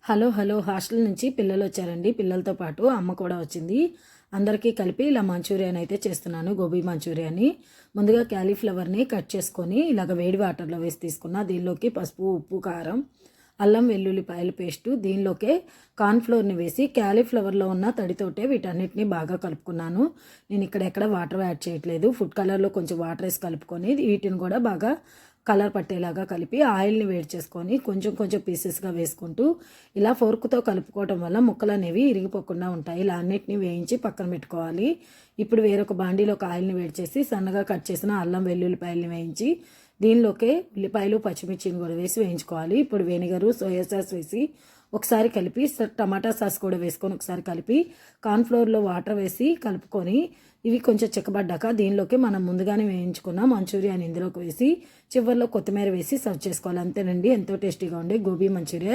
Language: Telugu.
హలో హలో హాస్టల్ నుంచి పిల్లలు వచ్చారండి. పిల్లలతో పాటు అమ్మ కూడా వచ్చింది. అందరికీ కలిపి ఇలా మంచూరియన్ అయితే చేస్తున్నాను. గోబీ మంచూరియాని ముందుగా క్యాలీఫ్లవర్ని కట్ చేసుకొని ఇలాగ వేడి వాటర్లో వేసి తీసుకున్నా. దీనిలోకి పసుపు, ఉప్పు, కారం, అల్లం వెల్లుల్లిపాయల పేస్టు, దీనిలోకే కార్న్ఫ్లోర్ని వేసి క్యాలీఫ్లవర్లో ఉన్న తడితోటే వీటన్నిటిని బాగా కలుపుకున్నాను. నేను ఇక్కడ ఎక్కడ వాటర్ యాడ్ చేయట్లేదు. ఫుడ్ కలర్లో కొంచెం వాటర్ వేసి కలుపుకొని వీటిని కూడా బాగా కలర్ పట్టేలాగా కలిపి ఆయిల్ని వేడి చేసుకొని కొంచెం కొంచెం పీసెస్గా వేసుకుంటూ ఇలా ఫోర్క్తో కలుపుకోవటం వల్ల ముక్కలు అనేవి ఇరిగిపోకుండా ఉంటాయి. ఇలా అన్నిటిని వేయించి పక్కన పెట్టుకోవాలి. ఇప్పుడు వేరొక బాండీలో ఒక ఆయిల్ని వేడి చేసి సన్నగా కట్ చేసిన అల్లం వెల్లుల్లిపాయలని వేయించి దీనిలోకే ఉల్లిపాయలు పచ్చిమిర్చిని కూడా వేసి వేయించుకోవాలి. ఇప్పుడు వెనిగరు, సోయా సాస్ వేసి ఒకసారి కలిపి టమాటా సాస్ కూడా వేసుకొని ఒకసారి కలిపి కార్న్ఫ్లోర్లో వాటర్ వేసి కలుపుకొని ఇవి కొంచెం చిక్కబడ్డాక దీనిలోకి మనం ముందుగానే వేయించుకున్న మంచూరియాని ఇందులోకి వేసి చివరిలో కొత్తిమీర వేసి సర్వ్ చేసుకోవాలి. అంతేనండి, ఎంతో టేస్టీగా ఉండే గోబీ మంచూరియా.